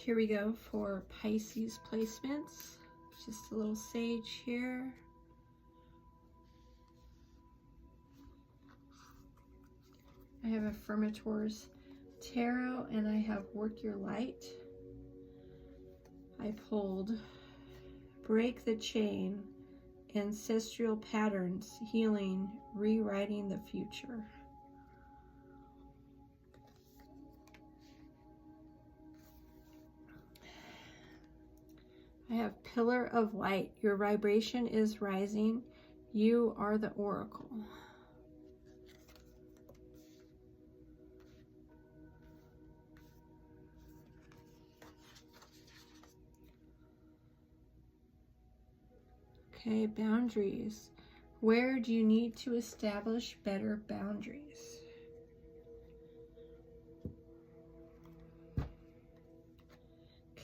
Here we go for Pisces placements. Just a little sage here. I have Affirmators Tarot and I have Work Your Light. I pulled Break the Chain, Ancestral Patterns, Healing, Rewriting the Future. I have Pillar of Light. Your vibration is rising. You are the oracle. Okay, boundaries. Where do you need to establish better boundaries?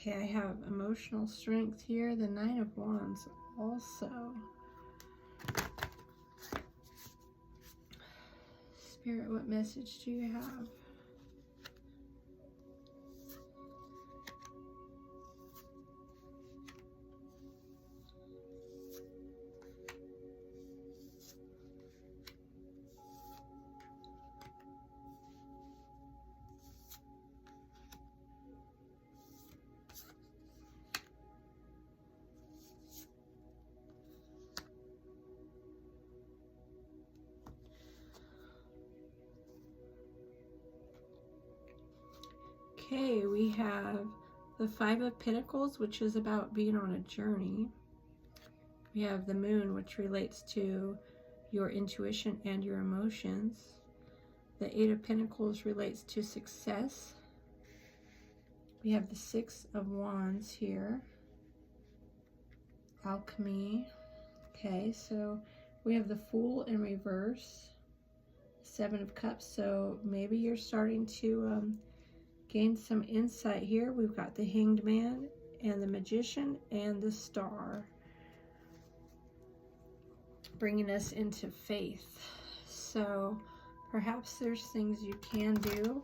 Okay, I have emotional strength here, the Nine of Wands also. Spirit, what message do you have? Okay, we have the Five of Pentacles, which is about being on a journey. We have the Moon, which relates to your intuition and your emotions. The Eight of Pentacles relates to success. We have the Six of Wands here. Alchemy. Okay, so we have the Fool in reverse. Seven of Cups, so maybe you're starting to gain some insight here. We've got the Hanged Man and the Magician and the Star, bringing us into faith. So perhaps there's things you can do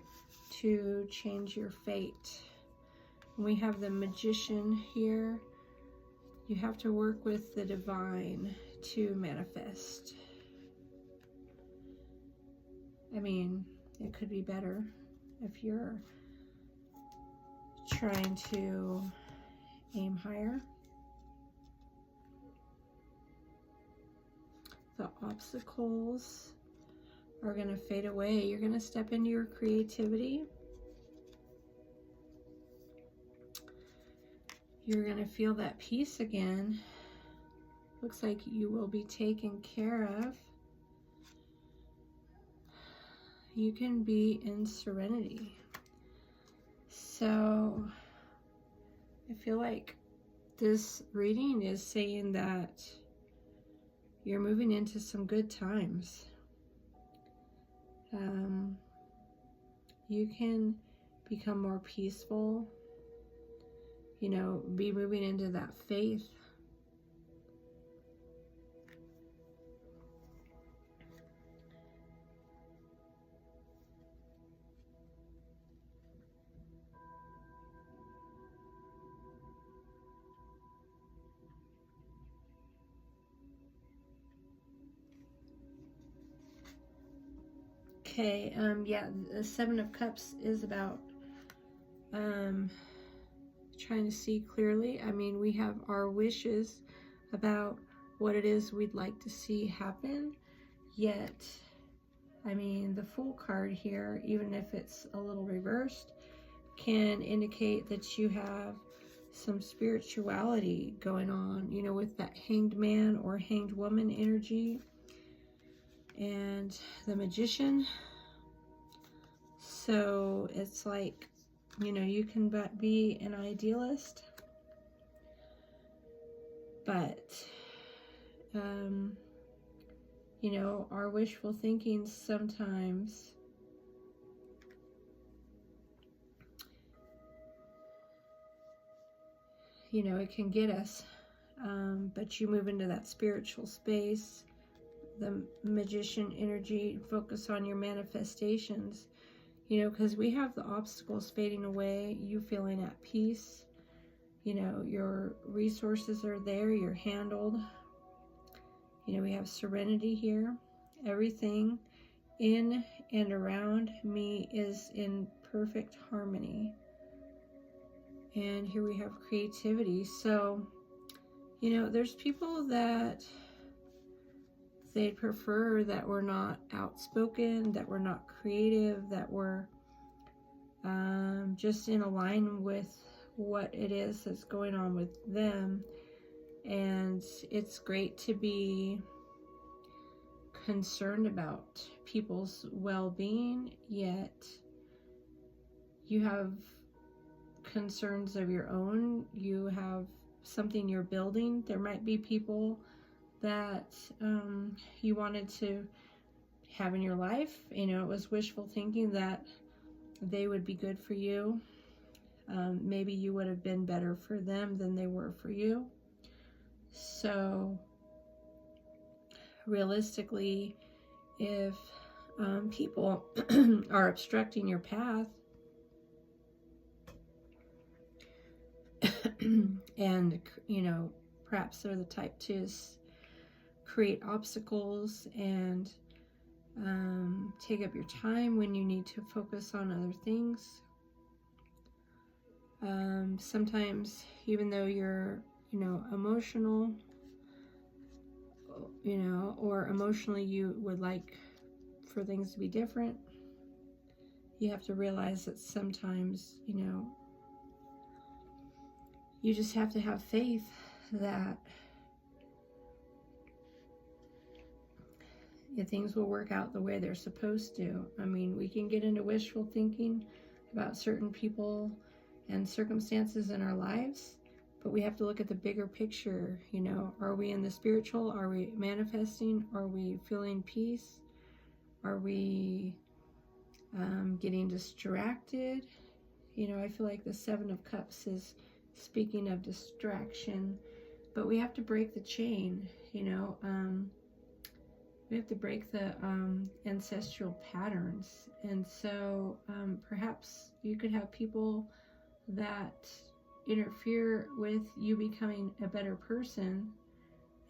to change your fate. We have the Magician here. You have to work with the divine to manifest. I mean, it could be better if you're trying to aim higher. The obstacles are going to fade away. You're going to step into your creativity. You're going to feel that peace again. Looks like you will be taken care of. You can be in serenity. So I feel like this reading is saying that you're moving into some good times. You can become more peaceful, you know, be moving into that faith. Okay, yeah, the Seven of Cups is about trying to see clearly. I mean, we have our wishes about what it is we'd like to see happen, yet, I mean, the Fool card here, even if it's a little reversed, can indicate that you have some spirituality going on, you know, with that Hanged Man or Hanged Woman energy. And the Magician. So it's like, you know, you can be an idealist, but you know, our wishful thinking sometimes you know, it can get us, but you move into that spiritual space, the Magician energy, focus on your manifestations. You know, because we have the obstacles fading away, you feeling at peace. You know, your resources are there, you're handled. You know, we have serenity here. Everything in and around me is in perfect harmony. And here we have creativity. So, you know, there's people that they prefer that we're not outspoken, that we're not creative, that we're just in line with what it is that's going on with them. And it's great to be concerned about people's well-being, yet you have concerns of your own. You have something you're building. There might be people that you wanted to have in your life. You know, it was wishful thinking that they would be good for you. Maybe you would have been better for them than they were for you. So realistically, if people are obstructing your path and, you know, perhaps they're the type to create obstacles and take up your time when you need to focus on other things. Sometimes, even though you're, you know, emotional, you know, or emotionally you would like for things to be different, you have to realize that sometimes, you know, you just have to have faith that things will work out the way they're supposed to. I mean, we can get into wishful thinking about certain people and circumstances in our lives, but we have to look at the bigger picture. You know, are we in the spiritual? Are we manifesting? Are we feeling peace? Are we getting distracted? You know, I feel like the Seven of Cups is speaking of distraction, but we have to break the chain. You know, we have to break the ancestral patterns. And so perhaps you could have people that interfere with you becoming a better person,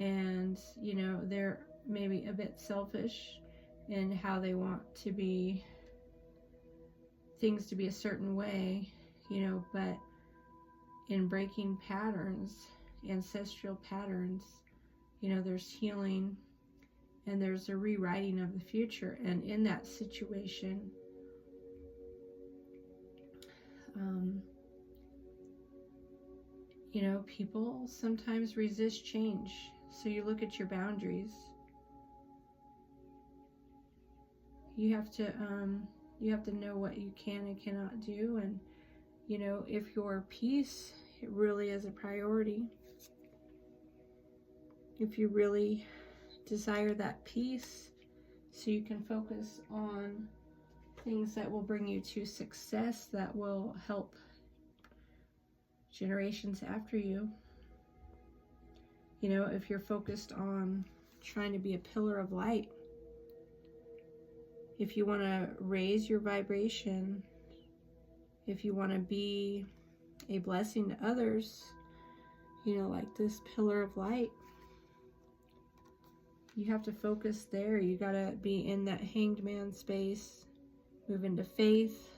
and, you know, they're maybe a bit selfish in how they want to be, things to be a certain way, you know, but in breaking patterns, ancestral patterns, you know, there's healing and there's a rewriting of the future. And in that situation, you know, people sometimes resist change. So you look at your boundaries. You have to know what you can and cannot do. And, you know, if your peace really is a priority, if you really desire that peace so you can focus on things that will bring you to success, that will help generations after you. You know, if you're focused on trying to be a pillar of light, if you want to raise your vibration, if you want to be a blessing to others, you know, like this pillar of light, you have to focus there. You got to be in that hanged man space, move into faith,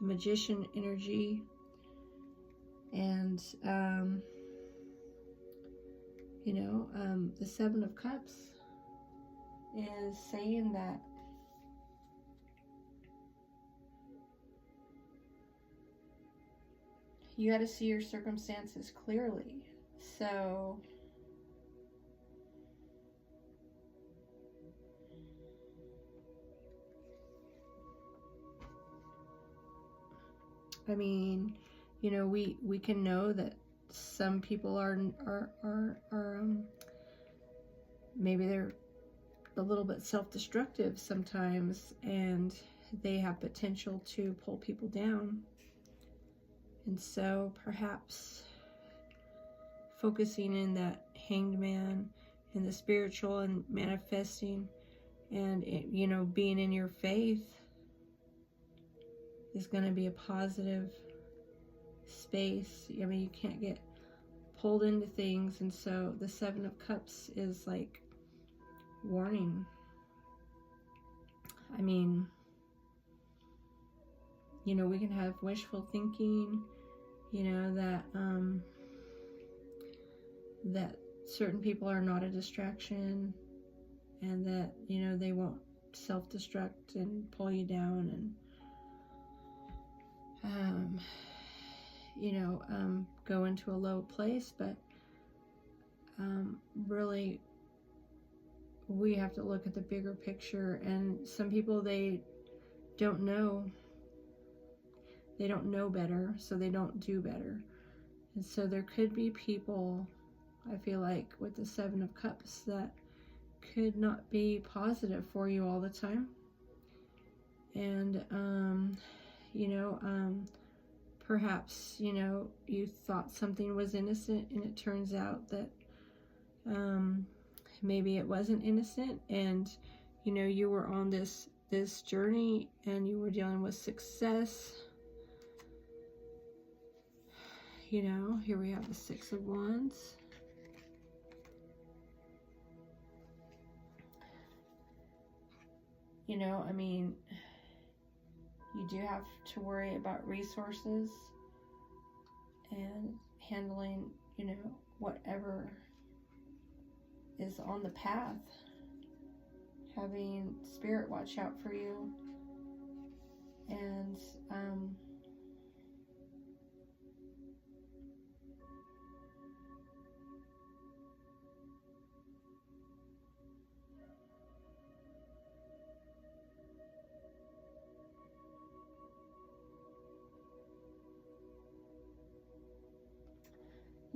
the magician energy. And, you know, the Seven of Cups is saying that you got to see your circumstances clearly. So, I mean, you know, we can know that some people are maybe they're a little bit self-destructive sometimes, and they have potential to pull people down. And so perhaps focusing in that hanged man and the spiritual and manifesting and, you know, being in your faith is going to be a positive space. I mean, you can't get pulled into things, and so the Seven of Cups is like warning. I mean, you know, we can have wishful thinking, you know, that certain people are not a distraction, and that, you know, they won't self-destruct and pull you down, and go into a low place. But really, we have to look at the bigger picture. And some people, they don't know better, so they don't do better. And so there could be people, I feel like, with the Seven of Cups that could not be positive for you all the time. And perhaps, you know, you thought something was innocent, and it turns out that maybe it wasn't innocent, and, you know, you were on this journey, and you were dealing with success. You know, here we have the Six of Wands. You know, I mean, you do have to worry about resources and handling, you know, whatever is on the path. Having Spirit watch out for you. And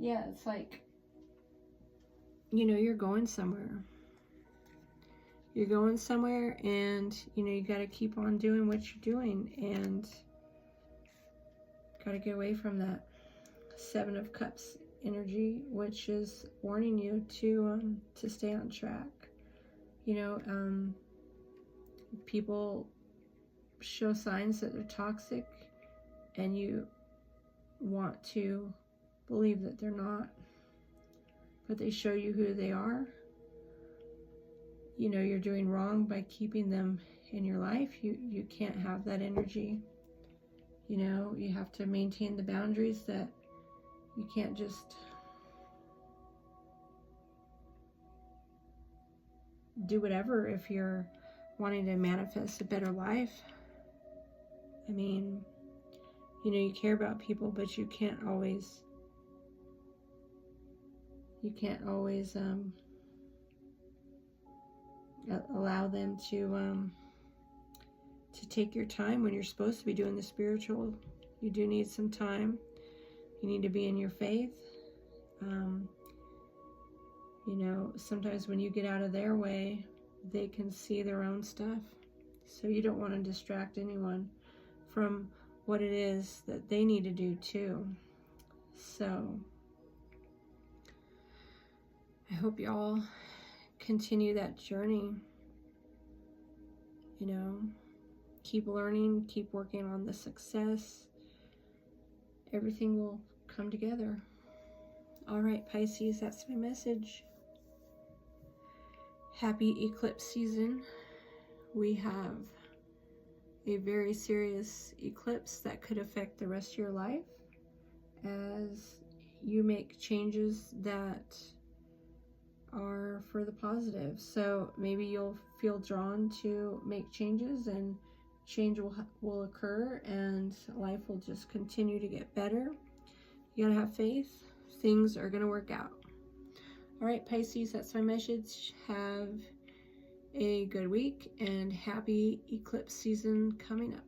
yeah, it's like, you know, you're going somewhere. You're going somewhere, and, you know, you got to keep on doing what you're doing, and got to get away from that Seven of Cups energy, which is warning you to stay on track. You know, people show signs that they're toxic, and you want to believe that they're not, but they show you who they are. You know, you're doing wrong by keeping them in your life. You can't have that energy. You know, you have to maintain the boundaries, that you can't just do whatever if you're wanting to manifest a better life. I mean, you know, you care about people, but you can't always allow them to take your time when you're supposed to be doing the spiritual. You do need some time. You need to be in your faith. You know, sometimes when you get out of their way, they can see their own stuff. So you don't want to distract anyone from what it is that they need to do too. So I hope y'all continue that journey. You know, keep learning, keep working on the success. Everything will come together. All right, Pisces, that's my message. Happy eclipse season. We have a very serious eclipse that could affect the rest of your life as you make changes that are for the positive. So maybe you'll feel drawn to make changes, and change will occur, and life will just continue to get better. You gotta have faith. Things are gonna work out. All right, Pisces, that's my message. Have a good week, and happy eclipse season coming up.